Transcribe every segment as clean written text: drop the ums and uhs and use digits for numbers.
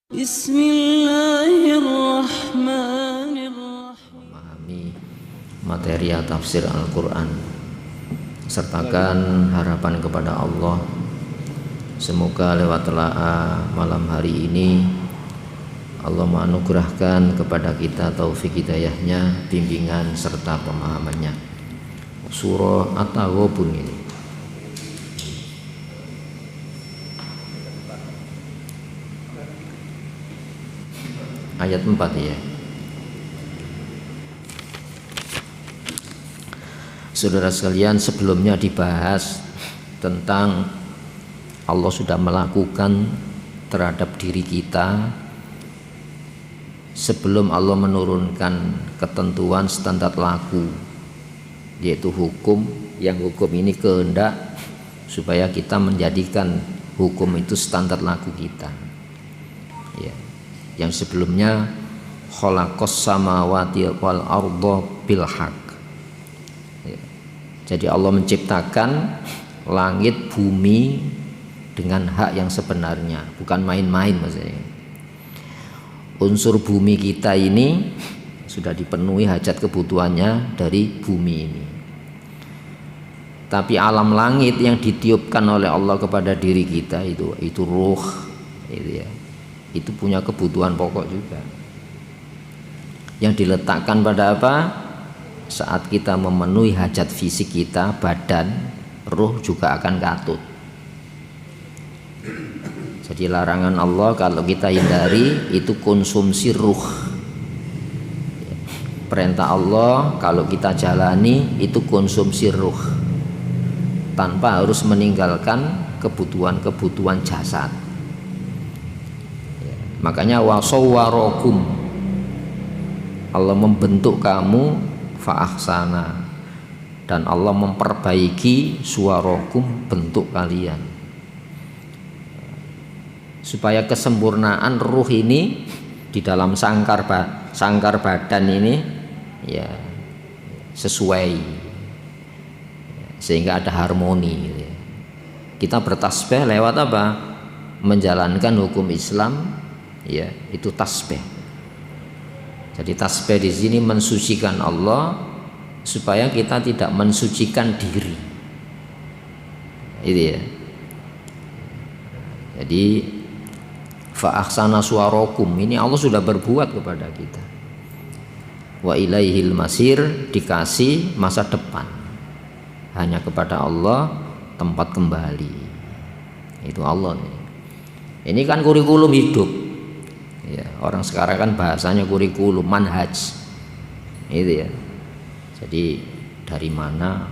Bismillahirrahmanirrahim. Memahami materi tafsir Al-Quran, sertakan harapan kepada Allah. Semoga lewat telaah malam hari ini Allah menganugerahkan kepada kita taufik hidayahnya, bimbingan serta pemahamannya. Surah At-Taghabun ini ayat 4 ya. Saudara sekalian, sebelumnya dibahas tentang Allah sudah melakukan terhadap diri kita sebelum Allah menurunkan ketentuan standar laku, yaitu hukum, yang hukum ini kehendak supaya kita menjadikan hukum itu standar laku kita ya. Yang sebelumnya khalaqas samawati wal arda bil haq ya. Jadi Allah menciptakan langit bumi dengan hak yang sebenarnya, bukan main-main maksudnya. Unsur bumi kita ini sudah dipenuhi hajat kebutuhannya dari bumi ini. Tapi alam langit yang ditiupkan oleh Allah kepada diri kita itu ruh itu ya. Itu punya kebutuhan pokok juga yang diletakkan pada apa? Saat kita memenuhi hajat fisik kita, badan, ruh juga akan katut. Jadi larangan Allah kalau kita hindari itu konsumsi ruh. Perintah Allah kalau kita jalani itu konsumsi ruh, tanpa harus meninggalkan kebutuhan-kebutuhan jasad. Makanya wasawwarakum, Allah membentuk kamu fa'ahsana, dan Allah memperbaiki suwarakum, bentuk kalian, supaya kesempurnaan ruh ini di dalam sangkar badan ini ya sesuai, sehingga ada harmoni. Kita bertasbih lewat apa? Menjalankan hukum Islam ya, itu tasbih. Jadi tasbih di sini mensucikan Allah supaya kita tidak mensucikan diri. Itu ya. Jadi fa ahsana suwarakum, ini Allah sudah berbuat kepada kita. Wa ilaihil masir, dikasih masa depan. Hanya kepada Allah tempat kembali. Itu Allah nih. Ini kan kurikulum hidup. Ya, orang sekarang kan bahasanya kurikulum, manhaj, itu ya. Jadi dari mana,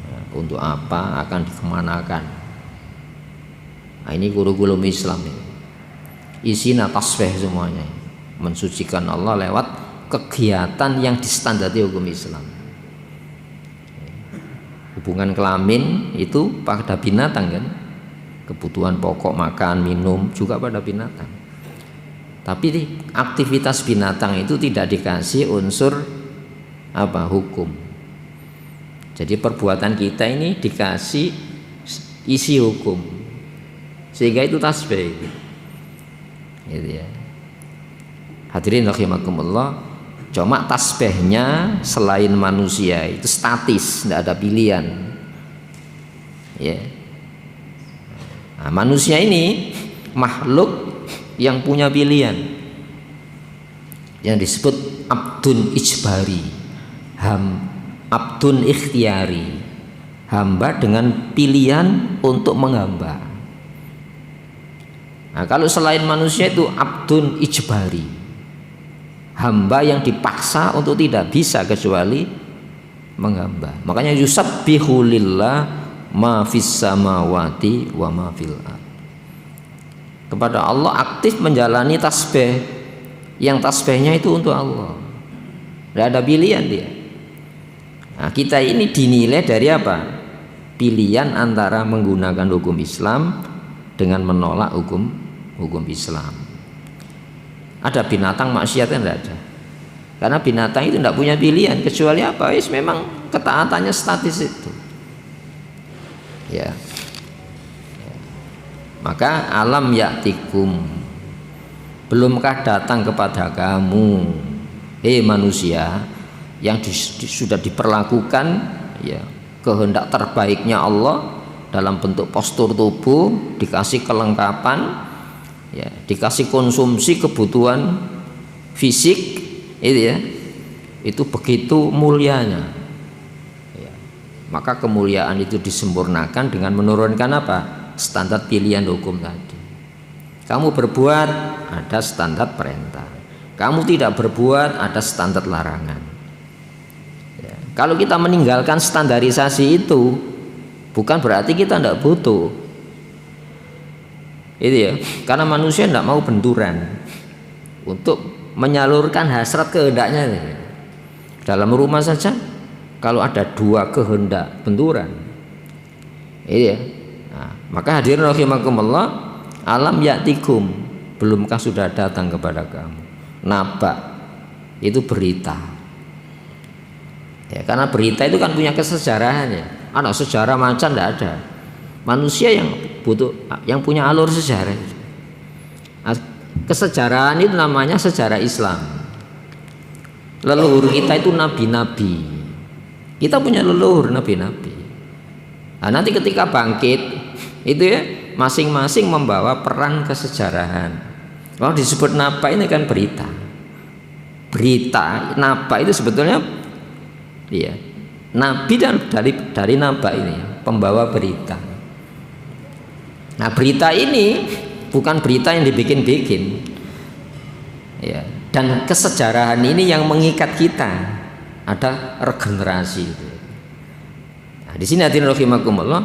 ya, untuk apa, akan dikemanakan. Nah, ini kurikulum Islam ini. Isinya tasbih semuanya, mensucikan Allah lewat kegiatan yang disandari hukum Islam. Hubungan kelamin itu pada binatang kan, kebutuhan pokok makan minum juga pada binatang. Tapi aktivitas binatang itu tidak dikasih unsur apa? Hukum. Jadi perbuatan kita ini dikasih isi hukum, sehingga itu tasbih. Gitu ya. Hadirin rahimakumullah, cuma tasbihnya selain manusia itu statis, tidak ada pilihan. Ya. Nah, manusia ini makhluk yang punya pilihan, yang disebut abdun ijbari, abdun ikhtiari, hamba dengan pilihan untuk menghamba. Nah, kalau selain manusia itu abdun ijbari, hamba yang dipaksa untuk tidak bisa kecuali menghamba. Makanya yusabbihu lillah ma fis samawati wa ma fil ardh. Kepada Allah aktif menjalani tasbih, yang tasbihnya itu untuk Allah, tidak ada pilihan dia. Nah, kita ini dinilai dari apa? Pilihan antara menggunakan hukum Islam dengan menolak hukum Islam. Ada binatang maksiat kan? Tidak ada, karena binatang itu tidak punya pilihan kecuali apa? Memang ketaatannya statis itu ya. Maka alam yaktikum, belumkah datang kepada kamu, manusia, yang sudah diperlakukan ya kehendak terbaiknya Allah dalam bentuk postur tubuh, dikasih kelengkapan, ya, dikasih konsumsi kebutuhan fisik, itu ya, itu begitu mulianya. Ya. Maka kemuliaan itu disempurnakan dengan menurunkan apa? Standar pilihan hukum tadi. Kamu berbuat, ada standar perintah. Kamu tidak berbuat, ada standar larangan. Ya. Kalau kita meninggalkan standarisasi itu, bukan berarti kita tidak butuh. Itu ya, karena manusia tidak mau benturan untuk menyalurkan hasrat kehendaknya. Dalam rumah saja, kalau ada dua kehendak benturan, itu ya. Nah, maka hadirin rahimakumullah, alam ya'tikum, belumkah sudah datang kepada kamu? Naba itu berita. Ya, karena berita itu kan punya kesejarahannya. Ada sejarah macan tidak ada. Manusia yang butuh, yang punya alur sejarah. Kesejarahan itu namanya sejarah Islam. Leluhur kita itu nabi-nabi. Kita punya leluhur nabi-nabi. Nah, nanti ketika bangkit itu ya masing-masing membawa peran kesejarahan. Kalau disebut naba ini kan berita. Berita naba itu sebetulnya ya nabi dan dari naba ini pembawa berita. Nah, berita ini bukan berita yang dibikin-bikin. Ya, dan kesejarahan ini yang mengikat kita. Ada regenerasi itu. Nah, di sini hadirin rahimakumullah,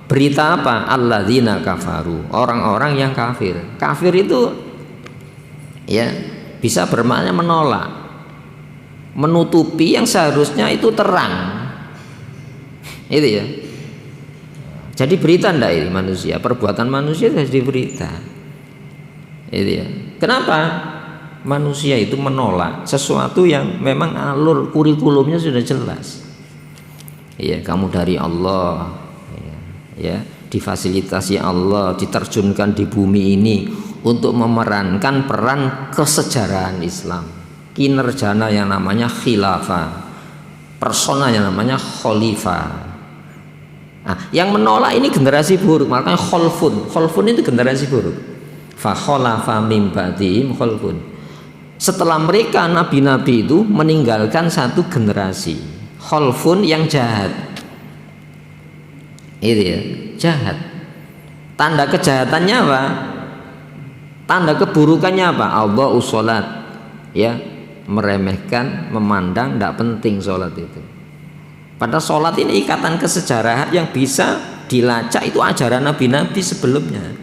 berita apa? Alladzina kafaru, orang-orang yang kafir. Kafir itu ya bisa bermakna menolak, menutupi yang seharusnya itu terang. Itu ya. Jadi berita ndak ini manusia, perbuatan manusia jadi berita. Itu ya. Kenapa? Manusia itu menolak sesuatu yang memang alur kurikulumnya sudah jelas. Ya, kamu dari Allah, ya, difasilitasi Allah, diterjunkan di bumi ini untuk memerankan peran kesejarahan Islam, kinerjana yang namanya khilafah, persona yang namanya khalifah. Nah, yang menolak ini generasi buruk, makanya khalfun itu generasi buruk. Fa khalafa mim ba'dihim khalfun. Setelah mereka nabi-nabi itu meninggalkan satu generasi khalfun yang jahat. Itu ya, jahat. Tanda kejahatannya apa? Tanda keburukannya apa? Allahu sholat, ya, meremehkan, memandang, tidak penting sholat itu. Pada sholat ini ikatan kesejarahan yang bisa dilacak itu ajaran nabi-nabi sebelumnya.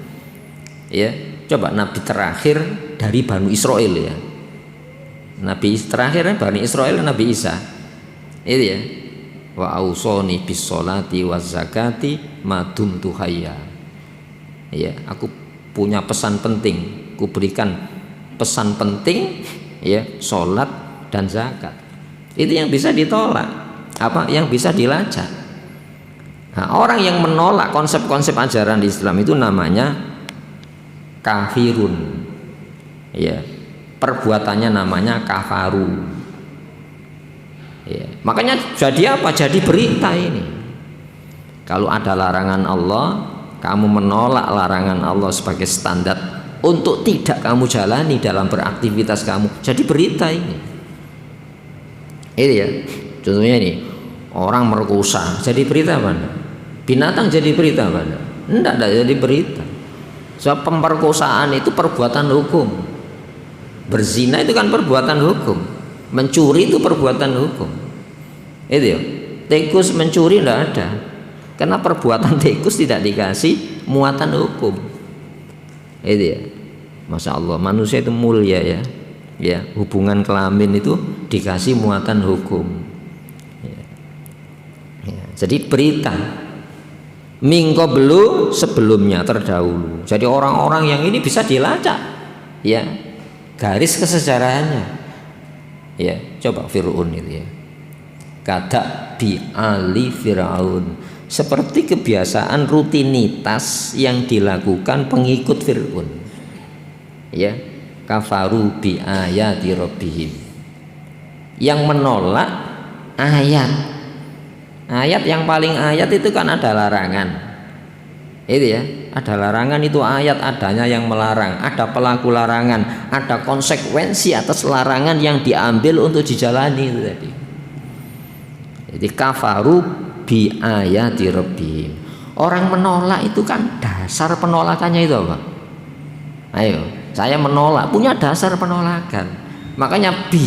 Ya, coba nabi terakhir dari Bani Israel ya. Nabi terakhir Bani Israel Nabi Isa. Itu ya. Wa ausoni bis sholati waz zakati madumtu hayya. Ya, aku punya pesan penting, ku berikan pesan penting ya, sholat dan zakat. Itu yang bisa ditolak, apa yang bisa dilacak. Nah, orang yang menolak konsep-konsep ajaran di Islam itu namanya kafirun. Ya, perbuatannya namanya kafaru. Ya, makanya jadi apa? Jadi berita ini. Kalau ada larangan Allah, kamu menolak larangan Allah sebagai standar untuk tidak kamu jalani dalam beraktivitas kamu, jadi berita ini. Ini ya, contohnya ini, orang merkosa jadi berita apa? Binatang jadi berita apa? Enggak jadi berita. Sebab pemerkosaan itu perbuatan hukum. Berzina itu kan perbuatan hukum. Mencuri itu perbuatan hukum. Itu ya. Tikus mencuri tidak ada. Karena perbuatan tikus tidak dikasih muatan hukum. Itu ya. Masya Allah, manusia itu mulia ya. Ya, hubungan kelamin itu dikasih muatan hukum. Ya. Ya. Jadi berita mingko belum sebelumnya terdahulu. Jadi orang-orang yang ini bisa dilacak. Ya. Garis kesejarahannya, ya, coba Fir'aun itu ya, kata bi ali Fir'aun, seperti kebiasaan rutinitas yang dilakukan pengikut Fir'aun, ya, kafaru bi ayati rabbihim, yang menolak ayat. Ayat yang paling ayat itu kan ada larangan, itu ya, ada larangan, itu ayat adanya yang melarang, ada pelaku larangan, ada konsekuensi atas larangan yang diambil untuk dijalani itu tadi. Jadi kafaru bi ayati rabbihim, orang menolak itu kan dasar penolakannya itu apa? Ayo, saya menolak, punya dasar penolakan, makanya bi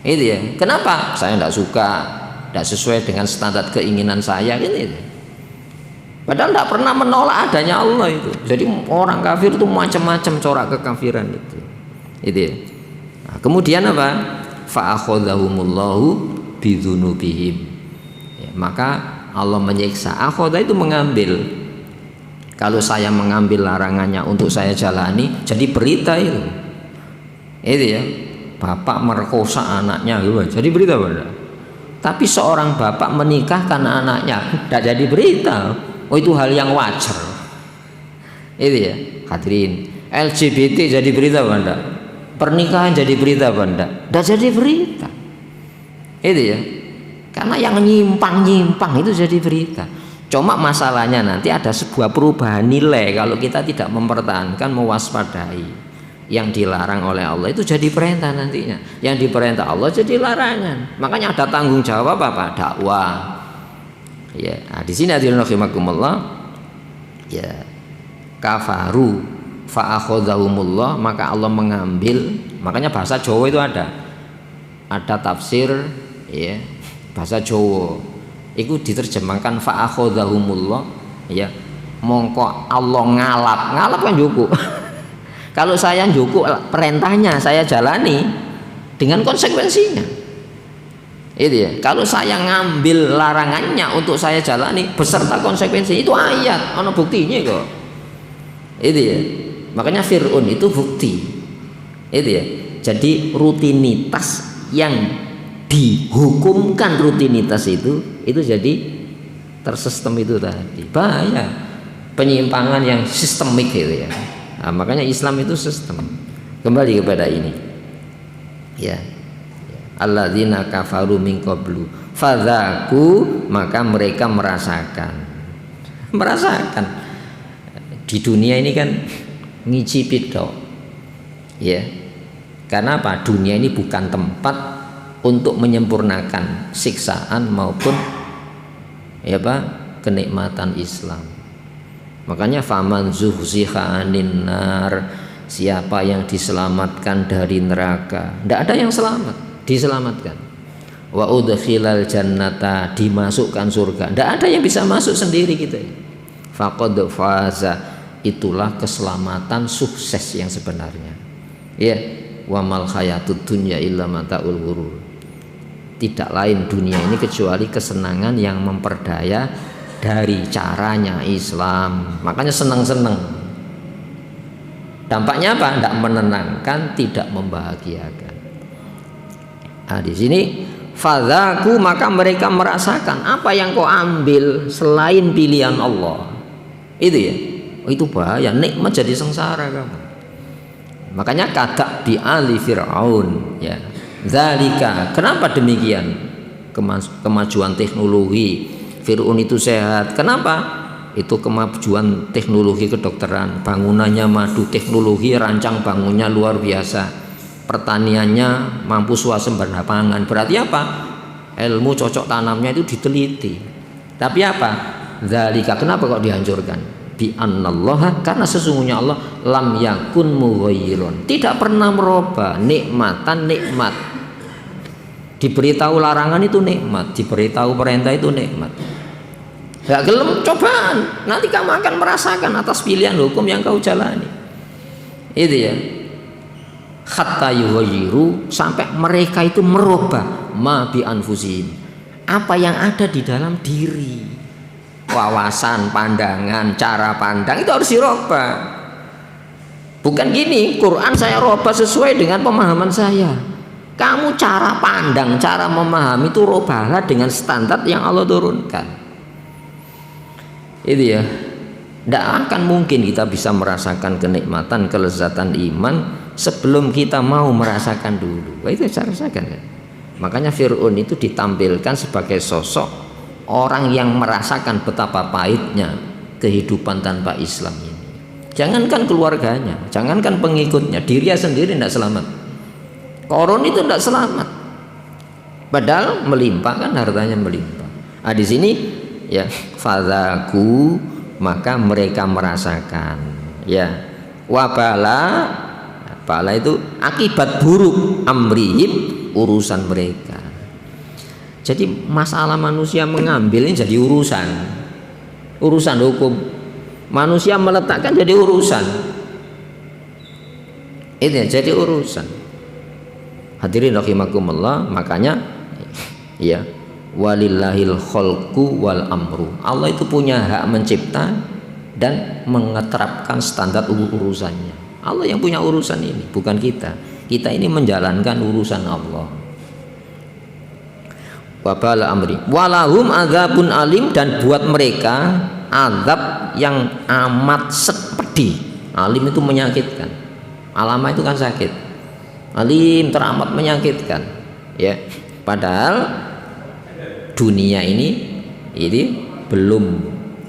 itu ya. Kenapa? Saya tidak suka, tidak sesuai dengan standar keinginan saya ini. Padahal tidak pernah menolak adanya Allah itu. Jadi orang kafir itu macam-macam corak kekafiran itu ya. Nah, kemudian apa? Fa akhadhahumullahu bidzunubihim, ya, maka Allah menyiksa. Akhoda itu mengambil. Kalau saya mengambil larangannya untuk saya jalani, jadi berita itu ya, bapak merkosa anaknya gitu, jadi berita benar. Tapi seorang bapak menikahkan anaknya tidak jadi berita. Oh, itu hal yang wajar. Itu ya, hadirin. LGBT jadi berita benda. Pernikahan jadi berita benda. Tidak jadi berita. Itu ya. Karena yang nyimpang itu jadi berita. Cuma masalahnya nanti ada sebuah perubahan nilai kalau kita tidak mempertahankan, mewaspadai. Yang dilarang oleh Allah itu jadi perintah nantinya, yang diperintah Allah jadi larangan. Makanya ada tanggung jawab apa? Dakwah. Ya, nah, di sini hadirin rahimakumullah, ya, kafaru fa akhadhahumullah, maka Allah mengambil. Makanya bahasa Jawa itu ada tafsir, ya, bahasa Jawa itu diterjemahkan fa akhadhahumullah, ya, mongko Allah ngalap kan juku. Kalau saya juku perintahnya saya jalani dengan konsekuensinya. Itu ya. Kalau saya ngambil larangannya untuk saya jalani beserta konsekuensi, itu ayat, ono buktinya kok. Itu ya. Makanya Fir'aun itu bukti. Itu ya. Jadi rutinitas yang dihukumkan rutinitas itu jadi tersistem itu tadi. Bahaya. Penyimpangan yang sistemik gitu ya. Nah, makanya Islam itu sistem. Kembali kepada ini, ya, alladzina kafaru min qablu fadzaku, maka mereka merasakan di dunia ini kan ngicipi dok, ya. Karena apa? Dunia ini bukan tempat untuk menyempurnakan siksaan maupun ya Pak, kenikmatan Islam. Makanya faman zuhziha 'anil nar, siapa yang diselamatkan dari neraka, tidak ada yang diselamatkan. Wa udkhilal jannata, dimasukkan surga, tidak ada yang bisa masuk sendiri kita. Faqad faza, itulah keselamatan sukses yang sebenarnya. Ya, wa mal hayatud dunya illa mataul ghurur. Tidak lain dunia ini kecuali kesenangan yang memperdaya dari caranya Islam. Makanya senang-senang. Dampaknya apa? Tidak menenangkan, tidak membahagiakan. Nah, di sini fadzaku, maka mereka merasakan apa yang kau ambil selain pilihan Allah. Itu ya. Oh, itu bahaya, nikmat jadi sengsara kamu. Makanya kata bi ali Fir'aun, ya. Zalika, kenapa demikian? Kemajuan teknologi, Fir'aun itu sehat. Kenapa? Itu kemajuan teknologi kedokteran, bangunannya madu, teknologi rancang bangunnya luar biasa, pertaniannya mampu swasembada pangan. Berarti apa? Ilmu cocok tanamnya itu diteliti. Tapi apa? Zalika, kenapa kok dihancurkan? Bi annallaha, karena sesungguhnya Allah lam yakun mughayyiron, tidak pernah merubah nikmatan nikmat. Diberitahu larangan itu nikmat, diberitahu perintah itu nikmat. Gak gelem cobaan, nanti kamu akan merasakan atas pilihan hukum yang kau jalani. Itu ya. Hatta yughayyiru, sampai mereka itu merubah ma bi anfusihim, apa yang ada di dalam diri. Wawasan, pandangan, cara pandang itu harus dirubah. Bukan gini, Quran saya rubah sesuai dengan pemahaman saya. Kamu cara pandang, cara memahami itu rubahlah dengan standar yang Allah turunkan. Itu ya. Tidak akan mungkin kita bisa merasakan kenikmatan, kelezatan iman sebelum kita mau merasakan dulu. Wah, itu saya rasakan kan. Makanya Fir'aun itu ditampilkan sebagai sosok orang yang merasakan betapa pahitnya kehidupan tanpa Islam ini. Jangankan keluarganya, jangankan pengikutnya, dirinya sendiri tidak selamat. Korun itu tidak selamat. Padahal melimpah kan, hartanya melimpah. Nah, di sini ya fadzaku, maka mereka merasakan ya wabala, bala itu akibat buruk amrihim, urusan mereka. Jadi masalah manusia mengambil ini jadi urusan hukum. Manusia meletakkan jadi urusan. Itu ya, jadi urusan. Hadirin rahimakumullah, makanya ya walillahil khalqu wal amru. Allah itu punya hak mencipta dan mengeterapkan standar urusannya. Allah yang punya urusan ini, bukan kita. Kita ini menjalankan urusan Allah. Wabala amri walahum adzabun alim, dan buat mereka azab yang amat pedih. Alim itu menyakitkan. Alama itu kan sakit. Alim teramat menyakitkan. Ya, padahal dunia ini belum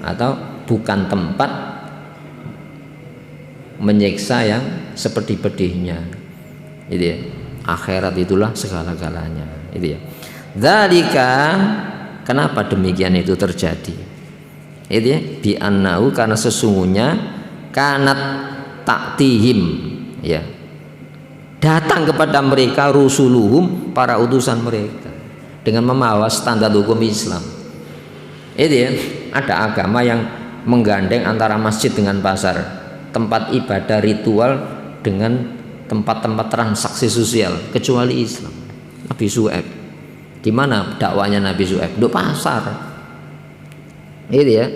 atau bukan tempat menyiksa yang seperti pedihnya. Itu ya. Akhirat itulah segala-galanya. Itu ya. Dzalika, kenapa demikian itu terjadi? Itu ya, bi annahu, karena sesungguhnya kanat taktihim ya, datang kepada mereka rusuluhum, para utusan mereka dengan membawa standar hukum Islam. Itu ya, ada agama yang menggandeng antara masjid dengan pasar, tempat ibadah ritual dengan tempat-tempat transaksi sosial, kecuali Islam. Nabi Syuaib, di mana dakwanya Nabi Syuaib? Di pasar. Itu ya.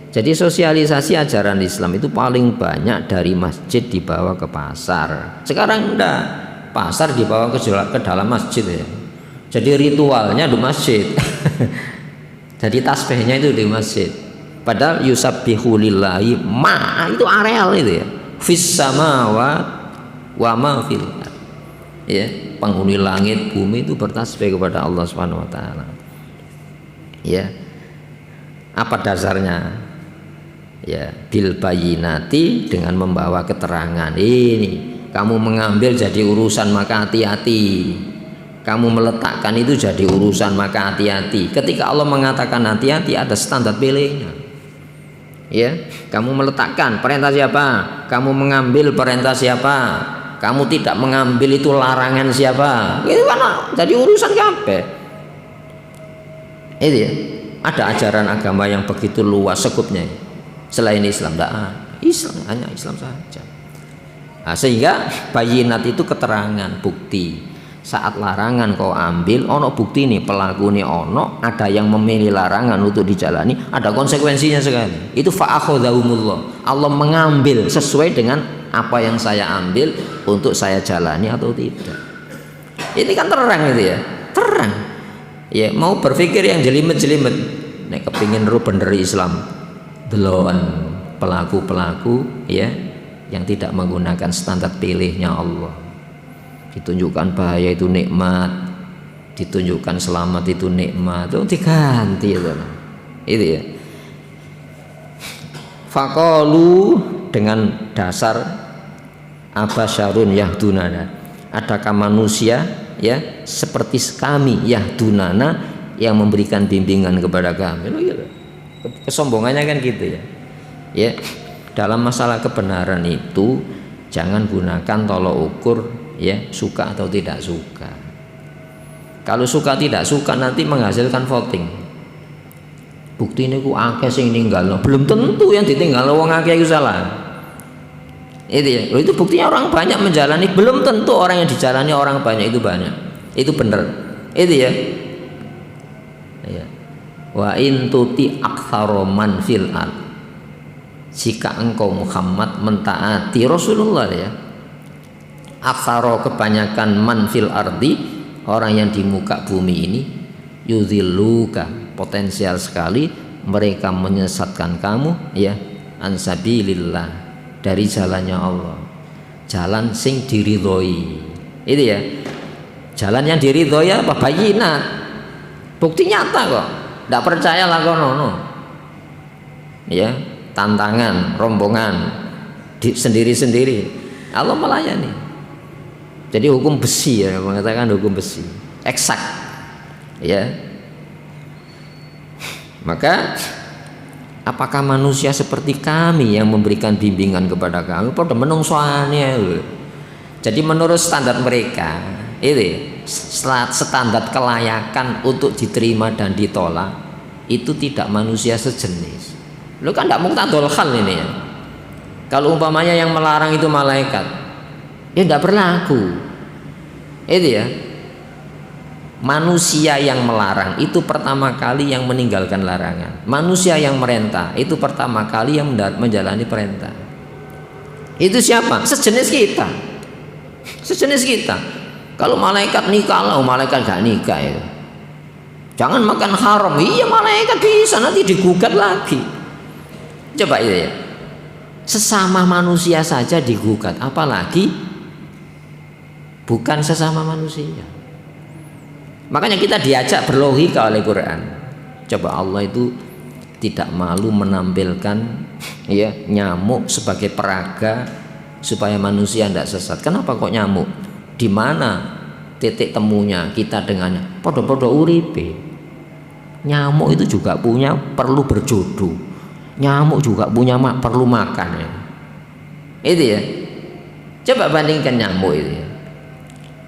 Jadi sosialisasi ajaran Islam itu paling banyak dari masjid dibawa ke pasar. Sekarang enggak, pasar dibawa ke dalam masjid ya. Jadi ritualnya di masjid. Jadi tasbihnya itu di masjid. Padahal yusabbihu lillahi ma, itu areal itu ya. Fis samawat wa ma fil ard. Ya, penghuni langit bumi itu bertasbih kepada Allah Subhanahu wa taala. Ya. Apa dasarnya? Ya, bil bayinati, dengan membawa keterangan. Ini kamu mengambil jadi urusan, maka hati-hati. Kamu meletakkan itu jadi urusan, maka hati-hati. Ketika Allah mengatakan hati-hati, ada standar pilihnya. Ya, kamu meletakkan perintah siapa? Kamu mengambil perintah siapa? Kamu tidak mengambil itu larangan siapa? Itu kan jadi urusan kabeh. Itu ya. Ada ajaran agama yang begitu luas sekupnya. Selain Islam tidak ada. Islam, hanya Islam saja. Nah, sehingga bayinat itu keterangan, bukti. Saat larangan kau ambil, ono bukti nih, pelaku nih ono, ada yang memilih larangan untuk dijalani, ada konsekuensinya sekali. Itu fa'akhadhahumullah. Allah mengambil sesuai dengan apa yang saya ambil untuk saya jalani atau tidak. Ini kan terang itu ya, terang. Ya, mau berpikir yang jelimet-jelimet, nek kepingin ru bener Islam, deloan pelaku-pelaku ya yang tidak menggunakan standar pilihnya Allah. Ditunjukkan bahaya itu nikmat, ditunjukkan selamat itu nikmat, itu diganti itu. Itu ya. Faqalu, dengan dasar abasyarun yahdunana, adakah manusia ya seperti kami yahdunana yang memberikan bimbingan kepada kami. Kesombongannya kan gitu ya. Ya, dalam masalah kebenaran itu jangan gunakan tolok ukur ya suka atau tidak suka. Kalau suka tidak suka nanti menghasilkan voting. Bukti ini ku akeh sing ninggalno, belum tentu yang ditinggalno wong akeh iku salah. Itu ya. Itu buktinya orang banyak menjalani, belum tentu orang yang dijalani orang banyak itu banyak. Itu benar. Itu ya. Ya. Wa in tuti aktsara man fil ard, jika engkau Muhammad mentaati Rasulullah ya, aktsara kebanyakan man fil ardi, orang yang di muka bumi ini, yudhilluka, potensial sekali mereka menyesatkan kamu ya, ansabilillah, dari jalannya Allah. jalan sing diridhoi. Itu ya. Jalan yang diridhoi apa? Bayinat. Bukti nyata kok. Tidak percaya lakonono. Ya, tantangan, rombongan sendiri-sendiri. Allah melayani. Jadi hukum besi ya, mengatakan hukum besi. Eksak. Ya. Maka apakah manusia seperti kami yang memberikan bimbingan kepada kami? Pada menungsoannya. Jadi menurut standar mereka, itu standar kelayakan untuk diterima dan ditolak itu tidak manusia sejenis. Lu kan tidak muktadul hal ini ya. Kalau umpamanya yang melarang itu malaikat, ya tidak berlaku. Itu ya. Manusia yang melarang itu pertama kali yang meninggalkan larangan. Manusia yang merintah itu pertama kali yang menjalani perintah. Itu siapa? Sejenis kita. Sejenis kita. Kalau malaikat nikah lah, malaikat gak nikah ya. Jangan makan haram. Iya malaikat bisa, nanti digugat lagi. Coba itu ya. Sesama manusia saja digugat, apalagi bukan sesama manusia. Makanya kita diajak berlogika oleh Quran. Coba Allah itu tidak malu menampilkan ya nyamuk sebagai peraga supaya manusia tidak sesat. Kenapa kok nyamuk? Di mana titik temunya kita dengannya? Podo-podo uripe. Nyamuk itu juga perlu berjodoh. Nyamuk juga perlu makan ya. Itu ya. Coba bandingkan nyamuk itu ya.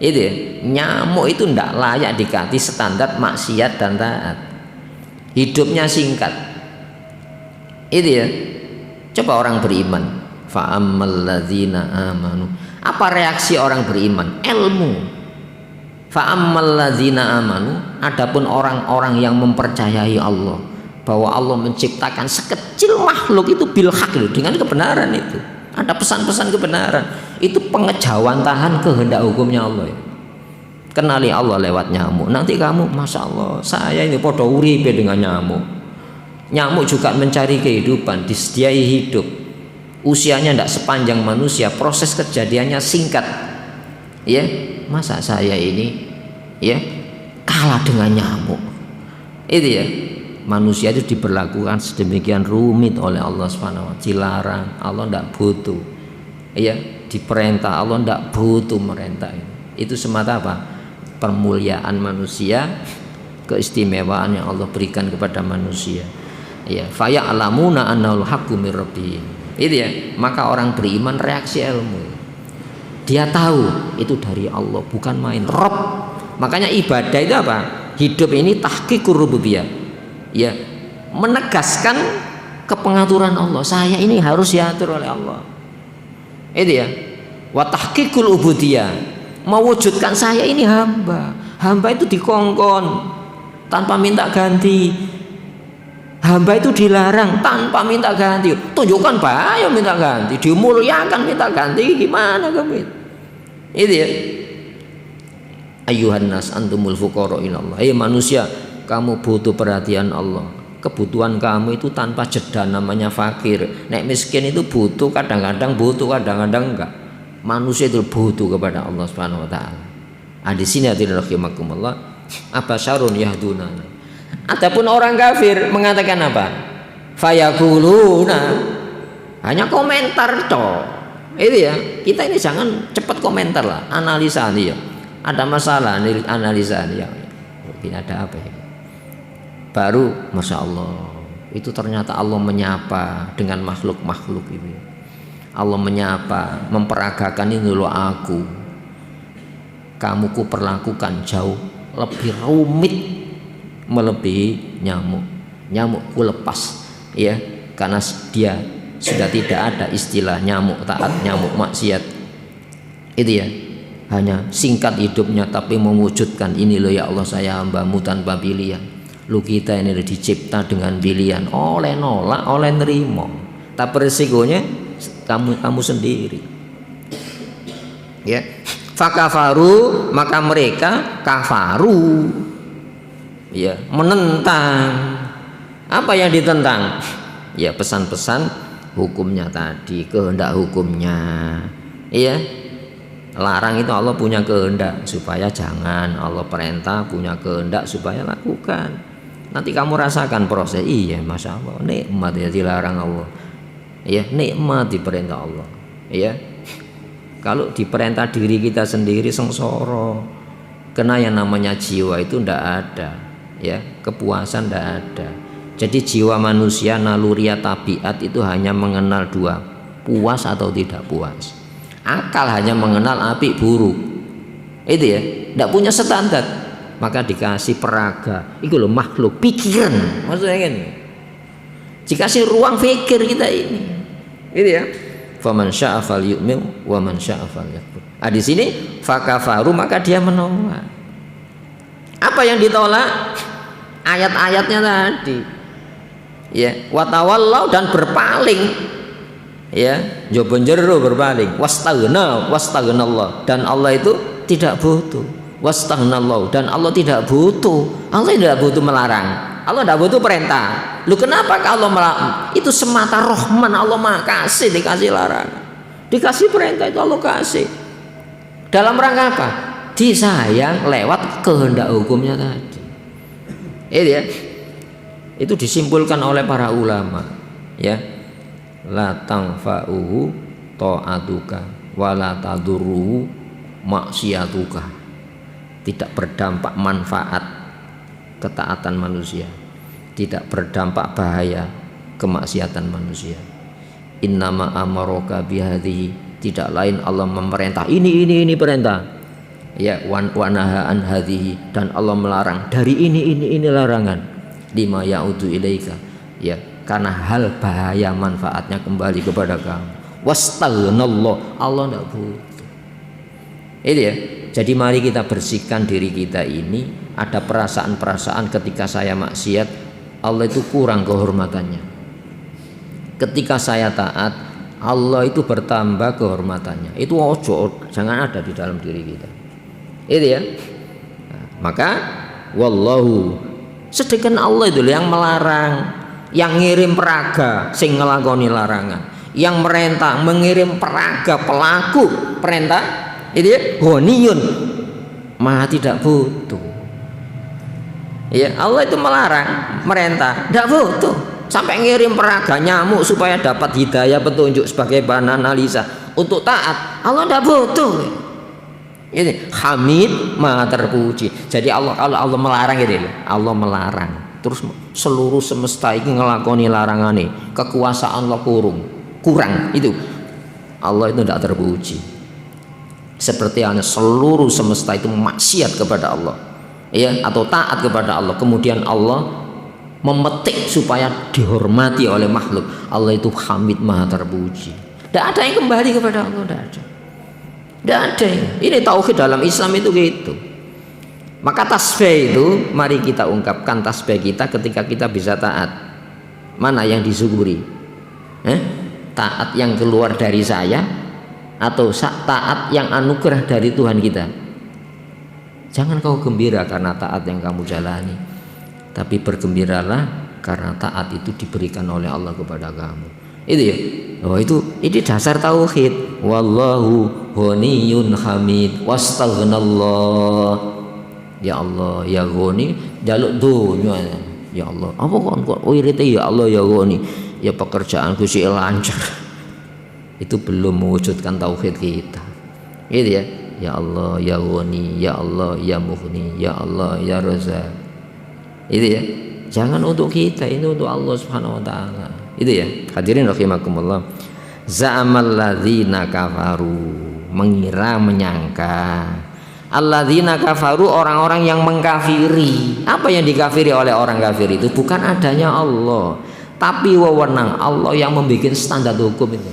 Itu ya. Nyamuk itu tidak layak dikasih standar maksiat dan taat. Hidupnya singkat. Itu ya. Coba orang beriman. Fa'ammal ladzina amanu. Apa reaksi orang beriman? Ilmu. Fa'ammal ladzina amanu. Adapun orang-orang yang mempercayai Allah, bahwa Allah menciptakan sekecil makhluk itu bil haq, dengan kebenaran itu. Ada pesan-pesan kebenaran. Itu pengejawantahan kehendak hukumnya Allah ya. Kenali Allah lewat nyamuk. Nanti kamu, masya Allah, saya ini podo uripe dengan nyamuk. Nyamuk juga mencari kehidupan, disediai hidup. Usianya tidak sepanjang manusia, proses kejadiannya singkat. Ya, masa saya ini ya kalah dengan nyamuk? Itu ya. Manusia itu diberlakukan sedemikian rumit oleh Allah Subhanahu wa taala. Dilarang, Allah tidak butuh. Ya, diperintah, Allah tidak butuh merintah. Itu semata apa? Permuliaan manusia, keistimewaan yang Allah berikan kepada manusia. Ya, faya'lamuna annal haqqu mir rabbihim. Itu ya, maka orang beriman reaksi ilmu. Dia tahu itu dari Allah, bukan main. Rabb. Makanya ibadah itu apa? Hidup ini tahqiqur rububiyah. Ya, menegaskan kepengaturan Allah. Saya ini harus diatur oleh Allah. Itu ya. Wa tahqiqul ubudiyah. Mewujudkan saya ini hamba. Hamba itu dikongkon tanpa minta ganti. Hamba itu dilarang tanpa minta ganti. Tunjukkan bahaya minta ganti. Dimuliakan minta ganti. Gimana kamu itu? Itu ya. Ayuhan nas antumul fuqara ilallah. Manusia, kamu butuh perhatian Allah. Kebutuhan kamu itu tanpa jeda namanya fakir. Nek miskin itu butuh, kadang-kadang butuh, kadang-kadang enggak. Manusia itu butuh kepada Allah Subhanahu wa taala. Di sini hadirin rahimakumullah, abasyarun yahdunana. Adapun orang kafir mengatakan apa? Fayaquluna, hanya komentar toh. Itu ya. Kita ini jangan cepat komentar lah, analisa nih ya. Ada masalah analisa nih ya. Ini ada apa ya? Baru masya Allah, itu ternyata Allah menyapa dengan makhluk-makhluk ini. Allah menyapa, memperagakan ini loh aku. Kamu ku perlakukan jauh lebih rumit melebihi nyamuk. Nyamuk ku lepas ya, karena dia sudah tidak ada istilah nyamuk taat, nyamuk maksiat. Itu ya. Hanya singkat hidupnya tapi mewujudkan ini loh ya Allah, saya hambamu tanpa pilihan. Lu kita ini dicipta dengan pilihan, oleh nolak, oleh nerimo. Tapi resikonya kamu sendiri. Ya, fakafaru, maka mereka kafaru. Ya, menentang. Apa yang ditentang? Ya, pesan-pesan hukumnya tadi, kehendak hukumnya. Iya, larang itu Allah punya kehendak supaya jangan, Allah perintah punya kehendak supaya lakukan. Nanti kamu rasakan proses. Iya, masya Allah, nikmat ya dilarang Allah. Iya, nikmat diperintah Allah. Iya, kalau diperintah diri kita sendiri sengsara. Karena yang namanya jiwa itu ndak ada, ya, kepuasan ndak ada. Jadi jiwa manusia naluriah tabiat itu hanya mengenal dua, puas atau tidak puas. Akal hanya mengenal apik buruk, itu ya, ndak punya standar. Maka dikasih peraga, itu loh makhluk pikiran, maksudnya kan? Dikasih ruang pikir kita ini, itu ya. Faman syaa'a falyu'min wa man syaa'a falyakfur. Di sini fakafaru, maka dia menolak. Apa yang ditolak? Ayat-ayatnya tadi. Ya, watawallau, dan berpaling. Ya, jobon jero berpaling. Wastaghnallah, dan Allah itu tidak butuh. Wastaghnallah, dan Allah tidak butuh. Allah tidak butuh melarang. Allah tidak butuh perintah. Lu kenapa kalau itu semata Rahman, Allah Maha Kasih, dikasih larangan, dikasih perintah, itu Allah kasih. Dalam rangka apa? Disayang lewat kehendak hukumnya tadi. Itu ya. Itu disimpulkan oleh para ulama, ya. La tanfa'uhu ta'atuka wa la tadurruhu maksiatuka. Tidak berdampak manfaat ketaatan manusia, tidak berdampak bahaya kemaksiatan manusia. Innama amaraka bihadhihi, tidak lain Allah memerintah ini perintah, ya, wa nahaan hadhihi, dan Allah melarang dari ini larangan, lima yaudu ilaika, ya, karena hal bahaya manfaatnya kembali kepada kamu. Wastaghnallah, Allah tidak butuh. Itu ya. Jadi mari kita bersihkan diri kita ini. Ada perasaan-perasaan ketika saya maksiat, Allah itu kurang kehormatannya. Ketika saya taat, Allah itu bertambah kehormatannya. Itu jangan ada di dalam diri kita. Itu ya. Nah, maka wallahu, sedangkan Allah itu yang melarang, yang ngirim peraga sing ngelakoni larangan, yang merintah mengirim peraga pelaku perintah, itu ya, ghaniyun, Maha tidak butuh. Ya, Allah itu melarang, merintah, tidak butuh. Sampai ngirim peraga nyamuk supaya dapat hidayah petunjuk sebagai bahan analisa untuk taat, Allah tidak butuh. Ini Hamid, Maha terpuji. Jadi Allah, kalau Allah melarang gitu, Allah melarang, terus seluruh semesta ini ngelakoni larangan ini, kekuasaan Allah kurang itu, Allah itu tidak terpuji. Seperti hanya seluruh semesta itu maksiat kepada Allah, ya, atau taat kepada Allah, kemudian Allah memetik supaya dihormati oleh makhluk. Allah itu Hamid, Maha terpuji. Tidak ada yang kembali kepada Allah, tidak ada. Tidak ada. Ini tauhid dalam Islam itu gitu. Maka tasbih itu mari kita ungkapkan tasbih kita ketika kita bisa taat. Mana yang disyukuri? Taat yang keluar dari saya atau taat yang anugerah dari Tuhan kita? Jangan kau gembira karena taat yang kamu jalani, tapi bergembiralah karena taat itu diberikan oleh Allah kepada kamu. Itu ya. Oh, ini dasar tauhid. Wallahu ghaniyun hamid wastaghnallah. Ya Allah, ya Ghani, jaluk dunya. Ya Allah, apa kok wirite ya Allah ya Ghani, ya pekerjaanku sih lancar. Itu belum mewujudkan tauhid kita. Gitu ya. Ya Allah ya Ghani, ya Allah ya Mughni, ya Allah ya Razzaq. Itu ya. Jangan untuk kita, ini untuk Allah Subhanahu wa taala. Itu ya. Hadirin rahimakumullah. Za'amal ladzina kafaru, mengira menyangka. Alladzina kafaru, orang-orang yang mengkafiri. Apa yang dikafiri oleh orang kafir itu bukan adanya Allah, tapi wewenang Allah yang membuat standar hukum itu.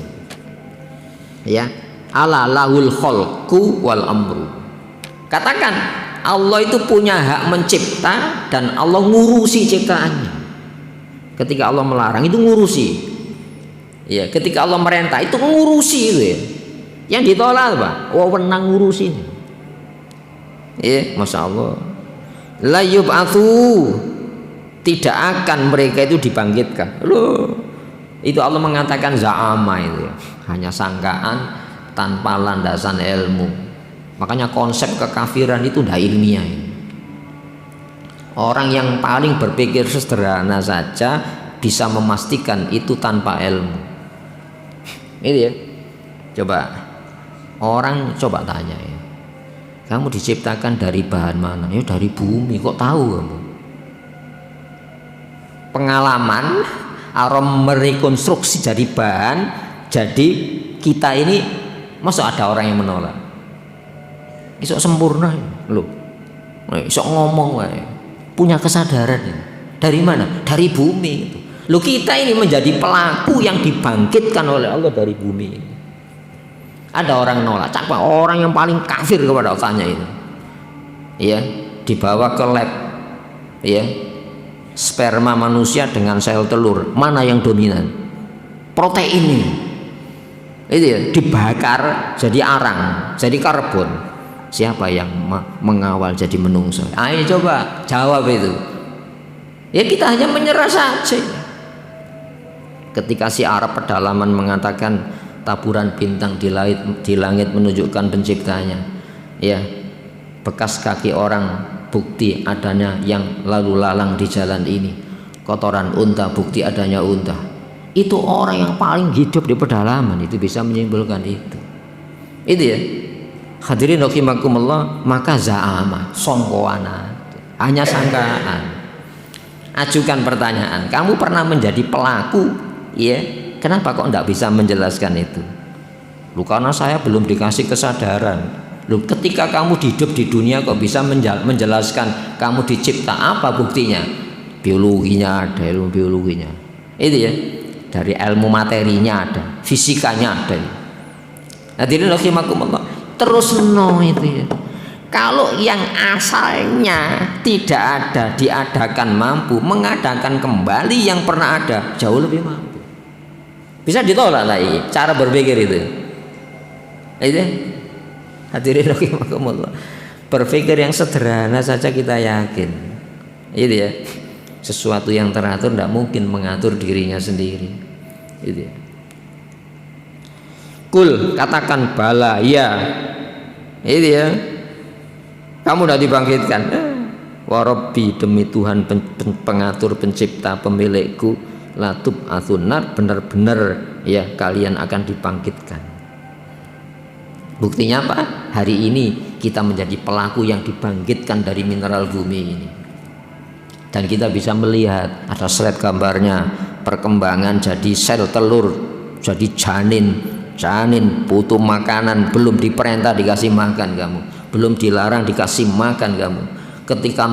Ya. Ala lahul khalqu wal amru. Katakan Allah itu punya hak mencipta dan Allah ngurusi ciptaannya. Ketika Allah melarang itu ngurusi. Ya, ketika Allah merintah itu ngurusi itu ya. Yang ditolak apa? Wewenang ngurusi. Ya, Masya Allah. La yub'atsu, tidak akan mereka itu dibangkitkan. Loh, itu Allah mengatakan za'ama itu ya. Hanya sangkaan. tanpa landasan ilmu. Makanya konsep kekafiran itu tidak ilmiah. Orang yang paling berpikir sederhana saja bisa memastikan itu tanpa ilmu. Ini ya. Coba orang coba tanya ya. Kamu diciptakan dari bahan mana? Ya dari bumi. Kok tahu kamu? Pengalaman arom merekonstruksi dari bahan. Jadi kita ini masuk ada orang yang menolak. Isok sempurna loh. Isok ngomong wae. Punya kesadaran ya. Dari mana? Dari bumi itu. Loh kita ini menjadi pelaku yang dibangkitkan oleh Allah dari bumi ini. Ada orang nolak, siapa orang yang paling kafir kepada otaknya itu? Ya, dibawa ke lab. Ya. Sperma manusia dengan sel telur, mana yang dominan? Protein ini. Itu ya, dibakar jadi arang, jadi karbon. Siapa yang mengawal jadi menungso? Ayo coba jawab itu. Ya kita hanya menyerah saja. Ketika si Arab pedalaman mengatakan taburan bintang di langit menunjukkan penciptanya, ya bekas kaki orang bukti adanya yang lalu lalang di jalan ini, kotoran unta bukti adanya unta. Itu orang yang paling hidup di pedalaman itu bisa menyimpulkan itu ya. Hadirin rahimakumullah, maka za'ama songkoana, hanya sangkaan. Ajukan pertanyaan, kamu pernah menjadi pelaku ya, kenapa kok tidak bisa menjelaskan itu? Lu karena saya belum dikasih kesadaran. Lu ketika kamu hidup di dunia kok bisa menjelaskan kamu dicipta, apa buktinya? Biologinya ada, ilmu biologinya itu ya, dari ilmu materinya ada, fisikanya ada. Hadirin rahimakumullah, terus itu ya. Kalau yang asalnya tidak ada diadakan mampu mengadakan kembali yang pernah ada, jauh lebih mampu. Bisa ditolak lagi cara berpikir itu. Itu hadirin rahimakumullah, berpikir yang sederhana saja kita yakin. Itu ya. Sesuatu yang teratur tidak mungkin mengatur dirinya sendiri. Itu ya. Kul, katakan bala, ya. Itu ya. Kamu sudah dibangkitkan. Warabbi, demi Tuhan pengatur, pencipta, pemilikku, latub asunar, benar-benar ya kalian akan dibangkitkan. Buktinya apa? Hari ini kita menjadi pelaku yang dibangkitkan dari mineral bumi ini. Dan kita bisa melihat, ada slide gambarnya, perkembangan jadi sel telur, jadi janin butuh makanan, belum diperintah dikasih makan kamu, belum dilarang dikasih makan kamu. Ketika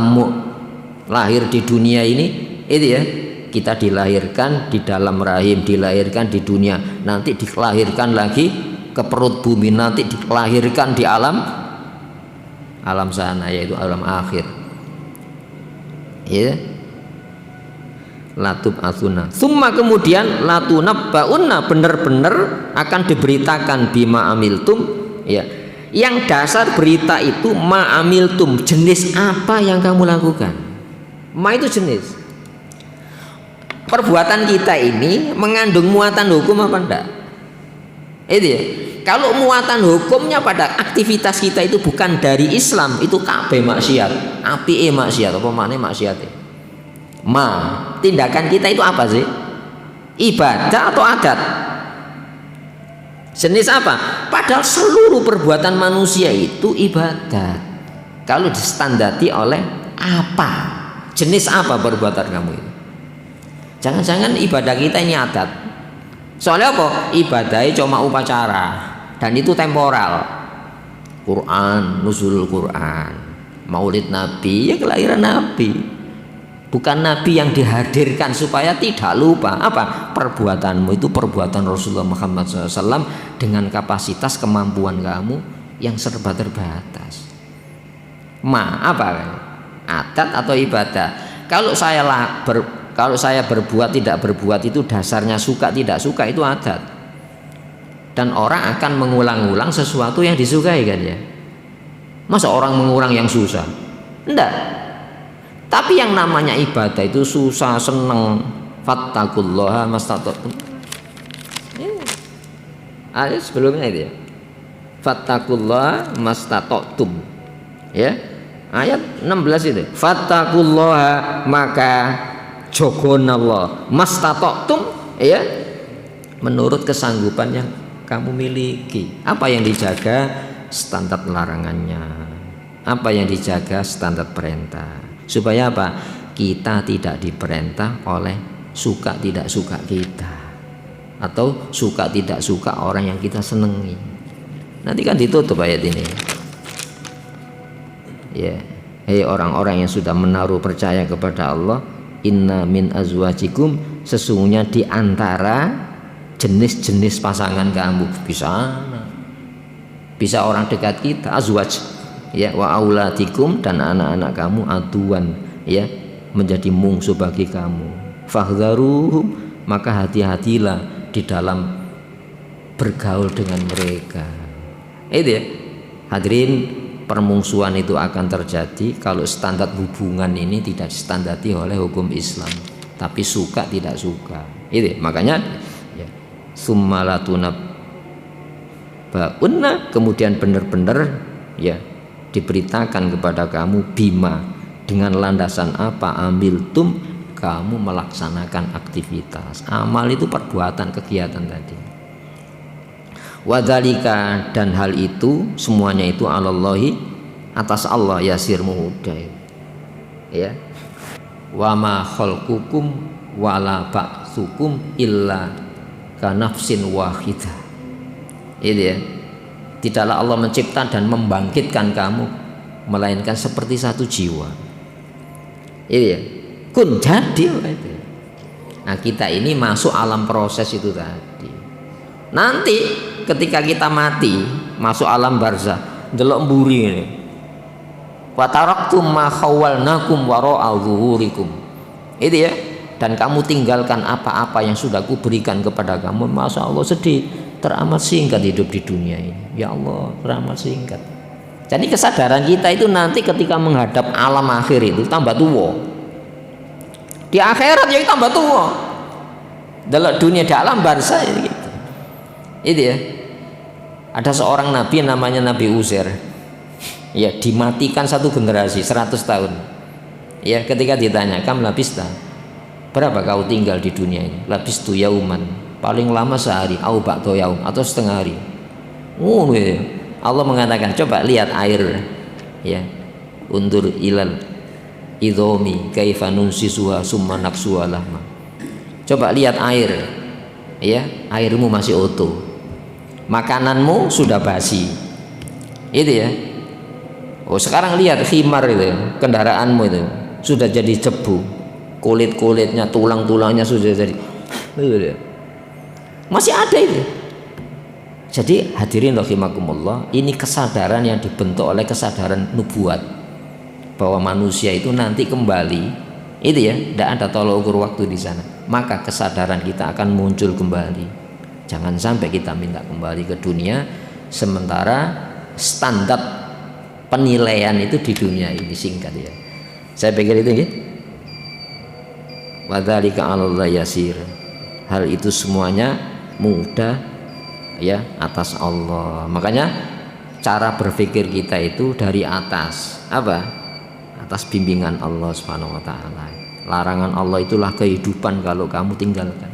lahir di dunia ini, itu ya, kita dilahirkan di dalam rahim, dilahirkan di dunia, nanti dilahirkan lagi ke perut bumi, nanti dilahirkan di alam sana, yaitu alam akhir. Ya. Latub asuna. Summa kemudian latunabbaunna, benar-benar akan diberitakan bima amiltum ya. Yang dasar berita itu ma amiltum, jenis apa yang kamu lakukan. Ma itu jenis. Perbuatan kita ini mengandung muatan hukum apa enggak? Itu ya. Kalau muatan hukumnya pada aktivitas kita itu bukan dari Islam, itu kabeh maksiat. Apike maksiat, apa maknanya maksiat? Tindakan kita itu apa sih? Ibadah atau adat? Jenis apa? Padahal seluruh perbuatan manusia itu ibadat. Kalau disandati oleh apa? Jenis apa perbuatan kamu itu? Jangan-jangan ibadah kita ini adat. Soalnya apa? Ibadahnya cuma upacara dan itu temporal. Quran, nuzul Quran, maulid Nabi, ya kelahiran Nabi. Bukan Nabi yang dihadirkan supaya tidak lupa apa perbuatanmu itu perbuatan Rasulullah Muhammad SAW dengan kapasitas kemampuan kamu yang serba terbatas. Apa? Adat atau ibadah? Kalau saya berbuat tidak berbuat itu dasarnya suka tidak suka, itu adat. Dan orang akan mengulang-ulang sesuatu yang disukai kan ya. Masa orang mengulang yang susah? Enggak. Tapi yang namanya ibadah itu susah seneng. Fattaqullaha mastata'tum. Sebelumnya itu ya. fattaqullaha mastata'tum. Ya. Ayat 16 itu. Fattaqullaha maka jogonallah mastata'tum, ya. Menurut kesanggupan yang kamu miliki. Apa yang dijaga? Standar larangannya. Apa yang dijaga? Standar perintah. Supaya apa? Kita tidak diperintah oleh suka tidak suka kita, atau suka tidak suka orang yang kita senangi. Nanti kan ditutup ayat ini. Ya, hei orang-orang yang sudah menaruh percaya kepada Allah, inna min azwajikum, sesungguhnya di antara jenis-jenis pasangan kamu, bisa orang dekat kita, azwaj, ya, wa auladikum, dan anak-anak kamu, aduan, ya, menjadi musuh bagi kamu. Fahdharuhum, maka hati-hatilah di dalam bergaul dengan mereka. Itu ya, hadirin, permusuhan itu akan terjadi kalau standar hubungan ini tidak standarti oleh hukum Islam, tapi suka tidak suka. Itu makanya ya, summalatuna baunna, kemudian benar-benar ya diberitakan kepada kamu bima, dengan landasan apa, ambil tum, kamu melaksanakan aktivitas. Amal itu perbuatan, kegiatan tadi. Wadzalika, dan hal itu semuanya itu alallahi, atas Allah, yasir, mudah, ya. Wa ma khalqukum wala ba'tsukum illa kanafsin wahidah. Itu ya. Tidaklah Allah mencipta dan membangkitkan kamu melainkan seperti satu jiwa. Itu ya. Kun jadi. Nah, kita ini masuk alam proses itu tadi. Nanti ketika kita mati, masuk alam barzah, delok mburi ini. Wa taraktum ma khawalnakum wara'a zuhurikum. Itu ya. Dan kamu tinggalkan apa-apa yang sudah kuberikan kepada kamu. Masya Allah, sedih, teramat singkat hidup di dunia ini. Ya Allah, teramat singkat. Jadi kesadaran kita itu nanti ketika menghadap alam akhir itu tambah tua. Di akhirat ya tambah tua. Dalam dunia, di alam barzah gitu. Itu ya. Ada seorang nabi namanya Nabi Uzair. Ya, dimatikan satu generasi 100 tahun. Ya, ketika ditanya, "Kam labista?" Berapa kau tinggal di dunia ini? Labistu yauman. Paling lama sehari, au ba'da yaum, atau setengah hari. Ya. Allah mengatakan, coba lihat air, ya. Undur ilal idhomi kaifa nunsisuha summa naksuha lahma. Coba lihat air, ya, airmu masih utuh, makananmu sudah basi, itu ya. Oh, sekarang lihat khimar itu, kendaraanmu itu sudah jadi cebu, kulit-kulitnya, tulang-tulangnya sudah jadi, masih ada itu. Jadi hadirin rahimakumullah, ini kesadaran yang dibentuk oleh kesadaran nubuat bahwa manusia itu nanti kembali, itu ya, tidak ada tolak ukur waktu di sana. Maka kesadaran kita akan muncul kembali. Jangan sampai kita minta kembali ke dunia sementara standar penilaian itu di dunia ini singkat ya. Saya pikir itu ya. Wadzalika 'alallahi yasir. Hal itu semuanya mudah ya atas Allah. Makanya cara berpikir kita itu dari atas. Apa? Atas bimbingan Allah Subhanahu wa taala. Larangan Allah itulah kehidupan kalau kamu tinggalkan.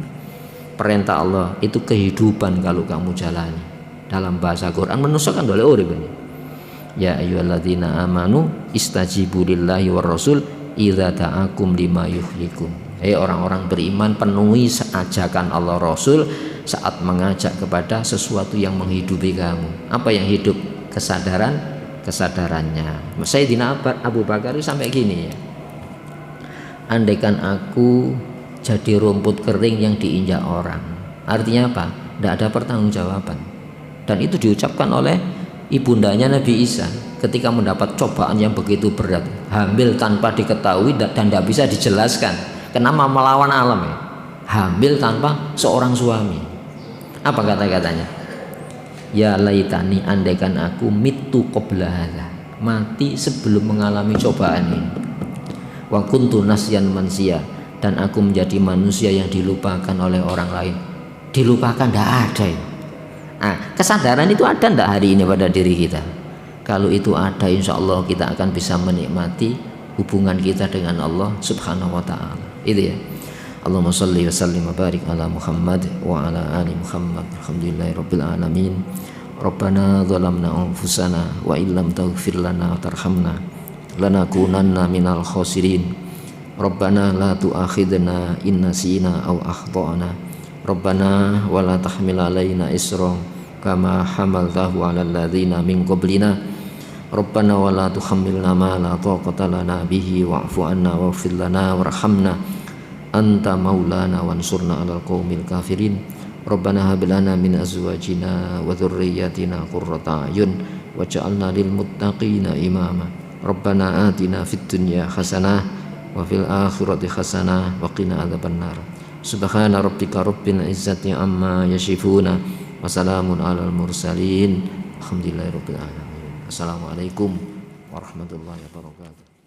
Perintah Allah itu kehidupan kalau kamu jalani. Dalam bahasa Quran menusukkan oleh urip ini. Ya ayyuhalladzina amanu istajibu lillahi war rasul idza ta'akum lima yuhyikum. Hei orang-orang beriman, penuhi ajakan Allah Rasul saat mengajak kepada sesuatu yang menghidupi kamu. Apa yang hidup? Kesadarannya. Sayyidina Abu Bakar sampai gini ya. Andaikan aku jadi rumput kering yang diinjak orang. Artinya apa? Tidak ada pertanggungjawaban. Dan itu diucapkan oleh ibundanya Nabi Isa ketika mendapat cobaan yang begitu berat, hamil tanpa diketahui dan tidak bisa dijelaskan. Kenapa melawan alam ya? Hamil tanpa seorang suami. Apa kata-katanya? Ya laitani, andaikan aku mitu qabla hadza, mati sebelum mengalami cobaan ini. Wa kuntu nasyan mansiya, dan aku menjadi manusia yang dilupakan oleh orang lain. Dilupakan, tidak ada ya. Nah, kesadaran itu ada ndak hari ini pada diri kita? Kalau itu ada, insya Allah kita akan bisa menikmati hubungan kita dengan Allah Subhanahu wa Ta'ala. Itu ya. Allahumma shalli wa sallim wa barik ala Muhammad wa ala ali Muhammad. Alhamdulillahirabbil alamin. Rabbana zalamna anfusana wa illam taghfir lana wa tarhamna lanakunanna minal khasirin. Rabbana la tu'akhidna in nasina aw akhtana. Rabbana wa la tahmil alaina isra kama hamaltahu 'alal ladzina min qablina. Rabbana wa la tuhammilna ma la taqata lana bihi wa'fu 'anna waghfir lana warhamna anta maulana wansurna 'alal qaumil kafirin. Rabbana hab lana min azwajina wa dhurriyyatina qurrata a'yun waj'alna lil muttaqina imama. Rabbana atina fid dunya hasanah wa fil akhirati hasanah wa qina adzabannar. Subhana rabbika rabbil izzati amma yasifuna wa salamun 'alal mursalin. Alhamdulillahirabbil alamin. Assalamualaikum warahmatullahi wabarakatuh.